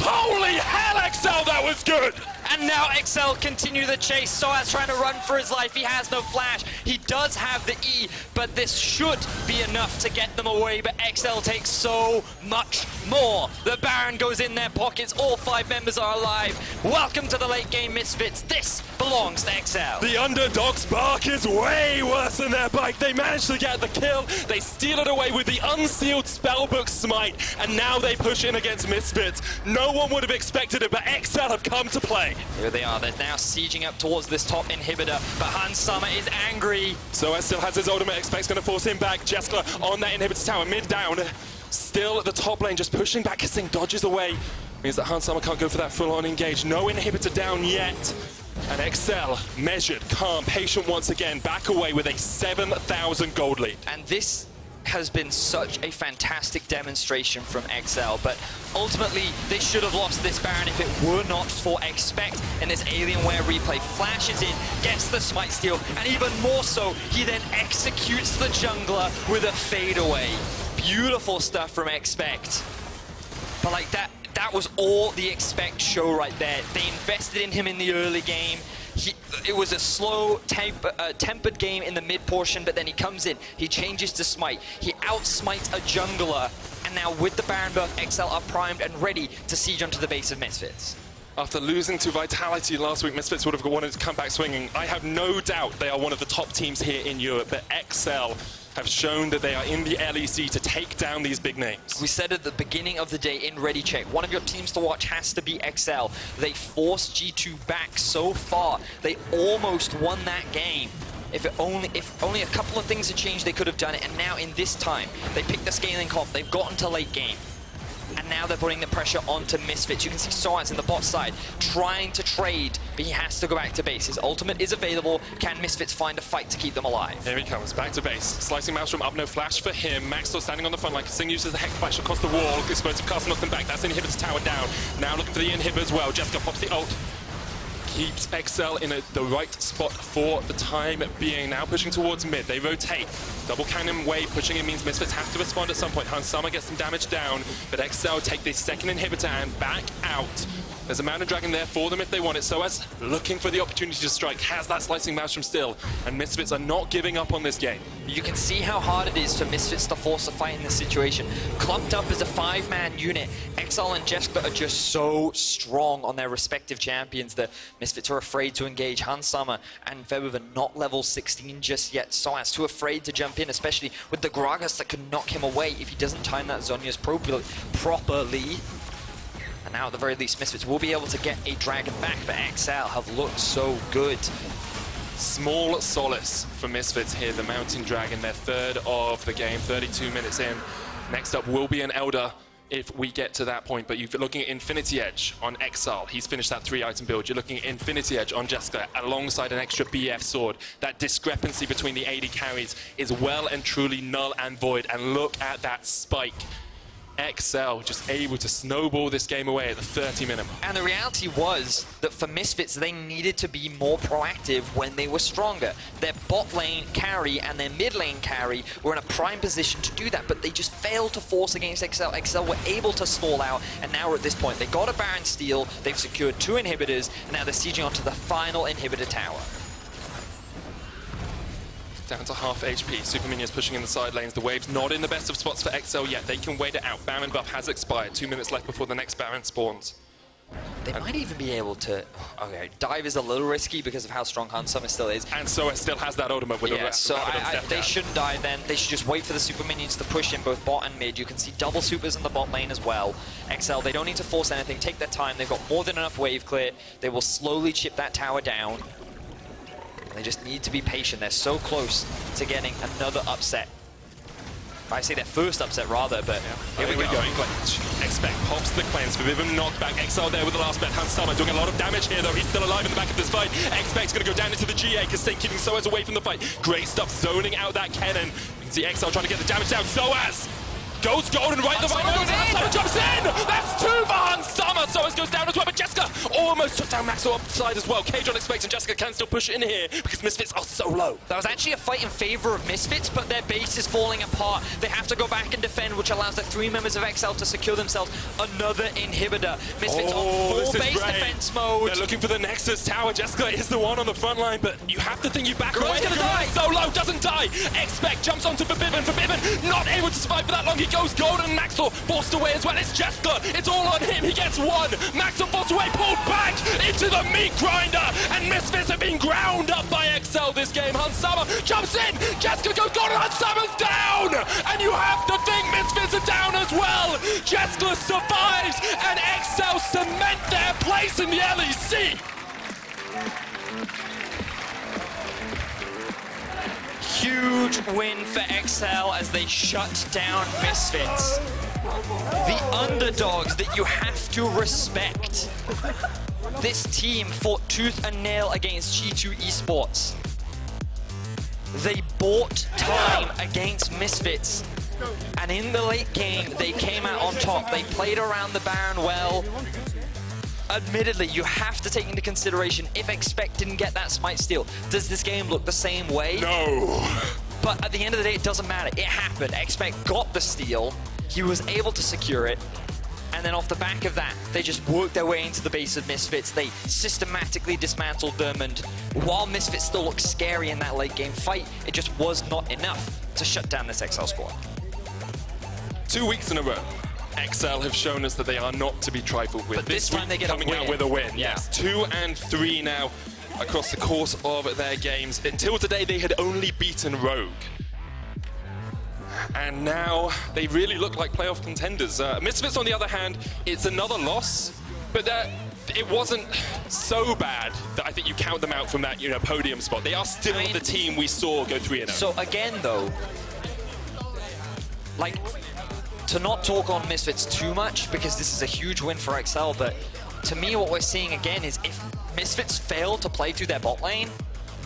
[SPEAKER 1] Holy hell, Exile, that was good!
[SPEAKER 2] And now Excel continue the chase. SoaZ trying to run for his life. He has no flash. He does have the E, but this should be enough to get them away. But Excel takes so much more. The Baron goes in their pockets. All 5 members are alive. Welcome to the late game, Misfits. This belongs to Excel.
[SPEAKER 1] The underdog's bark is way worse than their bite. They manage to get the kill. They steal it away with the unsealed spellbook smite. And now they push in against Misfits. No one would have expected it, but Excel have come to play.
[SPEAKER 2] Here they are. They're now sieging up towards this top inhibitor, but Hansama is angry.
[SPEAKER 1] SoaZ still has his ultimate. Expect's going to force him back. Jeskla on that inhibitor tower, mid down. Still at the top lane, just pushing back. KaSing dodges away. Means that Hansama can't go for that full-on engage. No inhibitor down yet. And Excel, measured, calm, patient once again, back away with a 7,000 gold lead.
[SPEAKER 2] And this has been such a fantastic demonstration from Excel, but ultimately they should have lost this Baron if it were not for Expect in this Alienware replay. Flashes in, gets the smite steal, and even more so, he then executes the jungler with a fadeaway. Beautiful stuff from Expect. But like that was all the Expect show right there. They invested in him in the early game. It was a slow, tempered game in the mid portion, but then he comes in, he changes to smite, he outsmites a jungler, and now with the Baron buff, Excel are primed and ready to siege onto the base of Misfits.
[SPEAKER 1] After losing to Vitality last week, Misfits would have wanted to come back swinging. I have no doubt they are one of the top teams here in Europe, but Excel have shown that they are in the LEC to take down these big names.
[SPEAKER 2] We said at the beginning of the day in Ready Check, one of your teams to watch has to be Excel. They forced G2 back so far. They almost won that game. If only a couple of things had changed, they could have done it. And now in this time, they picked the scaling comp. They've gotten to late game. And now they're putting the pressure onto Misfits. You can see SoaZ in the bot side trying to trade, but he has to go back to base. His ultimate is available. Can Misfits find a fight to keep them alive?
[SPEAKER 1] Here he comes, back to base. Slicing mouse from up, no flash for him. Maxlore standing on the front line. KaSing uses the Hex Flash across the wall. Explosive cast knocks them back. That's inhibitor tower down. Now looking for the inhibitor as well. Jeskla pops the ult. Keeps Excel in the right spot for the time being. Now pushing towards mid. They rotate. Double cannon wave. Pushing in means Misfits have to respond at some point. Hansama gets some damage down, but Excel take the second inhibitor and back out. There's a Mountain Dragon there for them if they want it. SoaZ looking for the opportunity to strike. Has that slicing mouse from still. And Misfits are not giving up on this game.
[SPEAKER 2] You can see how hard it is for Misfits to force a fight in this situation. Clumped up as a 5-man unit, Exile and Jeskla are just so strong on their respective champions that Misfits are afraid to engage. Hansama and Febiven not level 16 just yet. SoaZ too afraid to jump in, especially with the Gragas that could knock him away if he doesn't time that Zhonya's properly. And now at the very least, Misfits will be able to get a dragon back, but Excel have looked so good.
[SPEAKER 1] Small solace for Misfits here, the Mountain Dragon, their third of the game, 32 minutes in. Next up will be an Elder if we get to that point, but you're looking at Infinity Edge on Exile. He's finished that 3-item build. You're looking at Infinity Edge on Jeskla alongside an extra BF sword. That discrepancy between the AD carries is well and truly null and void, and look at that spike. Excel just able to snowball this game away at the 30-minute mark.
[SPEAKER 2] And the reality was that for Misfits, they needed to be more proactive when they were stronger. Their bot lane carry and their mid lane carry were in a prime position to do that, but they just failed to force against Excel. Excel were able to stall out, and now we're at this point. They got a Baron steal, they've secured 2 inhibitors, and now they're sieging onto the final inhibitor tower.
[SPEAKER 1] Down to half HP. Super Minions pushing in the side lanes. The wave's not in the best of spots for Excel yet. They can wait it out. Baron buff has expired. 2 minutes left before the next Baron spawns.
[SPEAKER 2] They might even be able to... Okay, dive is a little risky because of how strong Hunsummer still is.
[SPEAKER 1] And SoaZ still has that ultimate with
[SPEAKER 2] yeah, so they shouldn't die then. They should just wait for the Super Minions to push in both bot and mid. You can see double supers in the bot lane as well. Excel, they don't need to force anything. Take their time. They've got more than enough wave clear. They will slowly chip that tower down. They just need to be patient. They're so close to getting another upset. I say their first upset rather, but
[SPEAKER 1] here we go. Expect pops the cleanse. Febiven knocked back. Exile there with the last bet. Hansama doing a lot of damage here, though. He's still alive in the back of this fight. Expect's going to go down into the GA. KaSing keeping SoaZ away from the fight. Great stuff zoning out that Kennen. You can see Exile trying to get the damage down. SoaZ goes golden right the right moment. Hansama jumps in! That's 2 for Hansama! SoaZ goes down as well, but Jeskla almost took down Maxlore upside as well. Caedrel expects and Jeskla can still push in here because Misfits are so low.
[SPEAKER 2] That was actually a fight in favor of Misfits, but their base is falling apart. They have to go back and defend, which allows the 3 members of Excel to secure themselves another inhibitor. Misfits on full base defense mode.
[SPEAKER 1] They're looking for the Nexus tower. Jeskla is the one on the front line, but you have to think you back away.
[SPEAKER 2] Gonna die.
[SPEAKER 1] So low, doesn't die. Expect jumps onto Febiven. Febiven not able to survive for that long. He goes golden. Maxlore forced away as well. It's Jeskla. It's all on him. He gets 1. Maxlore forced away, pulled back into the meat grinder, and Misfits have been ground up by Excel this game. Hansama jumps in. Jeskla goes golden. Hansama's down, and you have to think Misfits are down as well. Jeskla survives, and Excel cement their place in the LEC.
[SPEAKER 2] Huge win for Excel as they shut down Misfits. The underdogs that you have to respect. This team fought tooth and nail against G2 Esports. They bought time against Misfits. And in the late game, they came out on top. They played around the Baron well. Admittedly, you have to take into consideration if Expect didn't get that smite steal. Does this game look the same way?
[SPEAKER 1] No.
[SPEAKER 2] But at the end of the day, it doesn't matter. It happened. Expect got the steal. He was able to secure it. And then off the back of that, they just worked their way into the base of Misfits. They systematically dismantled them. And while Misfits still looked scary in that late game fight, it just was not enough to shut down this Excel squad.
[SPEAKER 1] 2 weeks in a row. Excel have shown us that they are not to be trifled with.
[SPEAKER 2] But this time they get
[SPEAKER 1] coming out with a win.
[SPEAKER 2] Yeah.
[SPEAKER 1] Yes, 2 and 3 now across the course of their games. Until today, they had only beaten Rogue. And now they really look like playoff contenders. Misfits, on the other hand, it's another loss, but it wasn't so bad that I think you count them out from that podium spot. They are still the team we saw go 3-0.
[SPEAKER 2] So again, though, like, to not talk on Misfits too much, because this is a huge win for Excel, but to me what we're seeing again is if Misfits fail to play through their bot lane,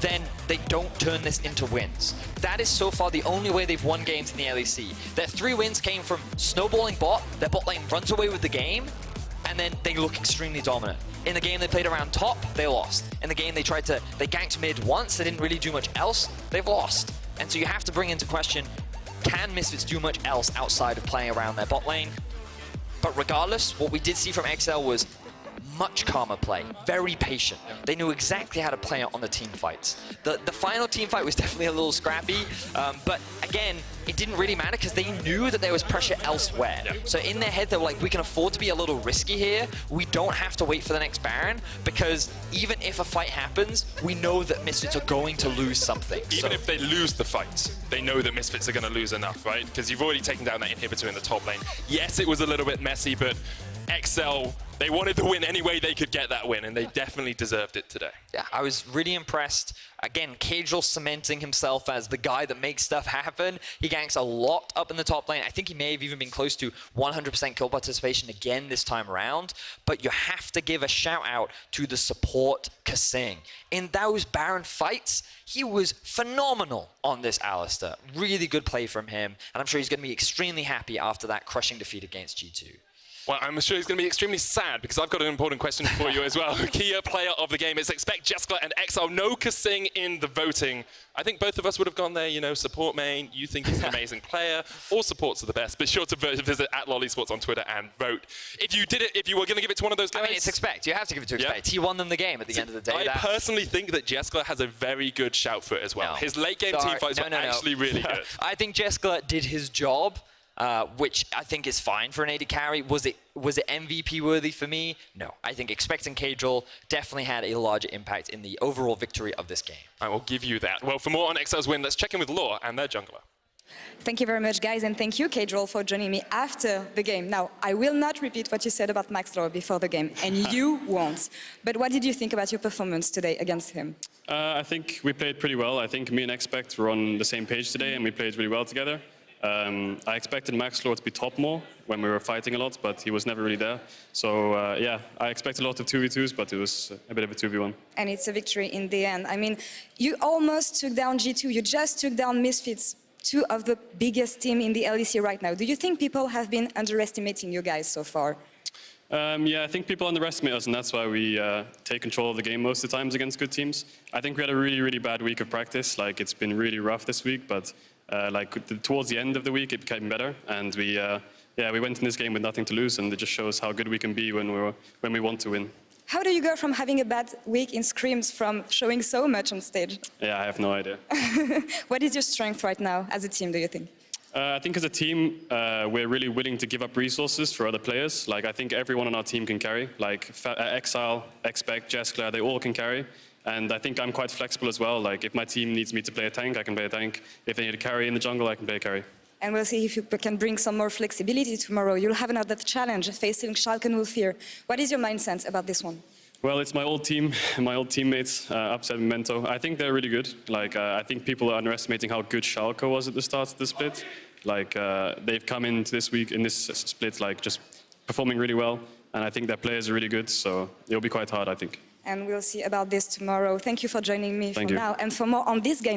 [SPEAKER 2] then they don't turn this into wins. That is so far the only way they've won games in the LEC. Their 3 wins came from snowballing bot, their bot lane runs away with the game, and then they look extremely dominant. In the game they played around top, they lost. In the game they ganked mid once, they didn't really do much else, they've lost. And so you have to bring into question, can Misfits do much else outside of playing around their bot lane? But regardless, what we did see from Excel was much calmer play, very patient. They knew exactly how to play out on the team fights. The final team fight was definitely a little scrappy, but again, it didn't really matter because they knew that there was pressure elsewhere. So in their head, they were like, we can afford to be a little risky here. We don't have to wait for the next Baron because even if a fight happens, we know that Misfits are going to lose something.
[SPEAKER 1] Even if they lose the fight, they know that Misfits are going to lose enough, right? Because you've already taken down that inhibitor in the top lane. Yes, it was a little bit messy, but Excel They wanted the win any way they could get that win, and they definitely deserved it today.
[SPEAKER 2] Yeah, I was really impressed. Again, Caedrel cementing himself as the guy that makes stuff happen. He ganks a lot up in the top lane. I think he may have even been close to 100% kill participation again this time around. But you have to give a shout out to the support KaSing. In those Baron fights, he was phenomenal on this Alistar. Really good play from him, and I'm sure he's going to be extremely happy after that crushing defeat against G2.
[SPEAKER 1] Well, I'm sure he's going to be extremely sad because I've got an important question for you as well. Key player of the game is expect Jeskla and Exile. No KaSing in the voting. I think both of us would have gone there, you know, support main. You think he's an amazing player. All supports are the best. Be sure to visit at lolesports on Twitter and vote. If you were going to give it to one of those guys.
[SPEAKER 2] I mean, it's expect. You have to give it to expect. Yeah. He won them the game at the end of the day.
[SPEAKER 1] I personally think that Jeskla has a very good shout for it as well. No. His late game team fights were actually really good.
[SPEAKER 2] I think Jeskla did his job. Which I think is fine for an AD carry. Was it MVP worthy for me? No. I think expecting Caedrel definitely had a larger impact in the overall victory of this game.
[SPEAKER 1] I will give you that. Well, for more on Exile's win, let's check in with Law and their jungler.
[SPEAKER 3] Thank you very much, guys, and thank you, Caedrel, for joining me after the game. Now, I will not repeat what you said about Maxlore before the game, and you won't. But what did you think about your performance today against him?
[SPEAKER 4] I think we played pretty well. I think me and Expect were on the same page today, and we played really well together. I expected Maxlore to be top more when we were fighting a lot, but he was never really there. So yeah, I expected a lot of 2v2s, but it was a bit of a 2v1.
[SPEAKER 3] And it's a victory in the end. I mean, you almost took down G2. You just took down Misfits, two of the biggest team in the LEC right now. Do you think people have been underestimating you guys so far?
[SPEAKER 4] Yeah, I think people underestimate us, and that's why we take control of the game most of the times against good teams. I think we had a really, really bad week of practice. Like, it's been really rough this week, but towards the end of the week, it became better, and we went in this game with nothing to lose, and it just shows how good we can be when we want to win.
[SPEAKER 3] How do you go from having a bad week in scrims from showing so much on stage?
[SPEAKER 4] Yeah, I have no idea.
[SPEAKER 3] What is your strength right now as a team, do you think?
[SPEAKER 4] I think as a team, we're really willing to give up resources for other players. Like, I think everyone on our team can carry. Like, Exile, Expect, Jeskla, they all can carry. And I think I'm quite flexible as well. Like, if my team needs me to play a tank, I can play a tank. If they need a carry in the jungle, I can play a carry.
[SPEAKER 3] And we'll see if you can bring some more flexibility tomorrow. You'll have another challenge, facing Schalke and Fear. What is your mindset about this one?
[SPEAKER 4] Well, it's my old team, my old teammates, Upset and Mento. I think they're really good. Like, I think people are underestimating how good Schalke was at the start of the split. Like, they've come into this week, in this split, like, just performing really well. And I think their players are really good, so it'll be quite hard, I think.
[SPEAKER 3] And we'll see about this tomorrow. Thank you for joining me
[SPEAKER 4] Thank you.
[SPEAKER 3] now. And for more on this game,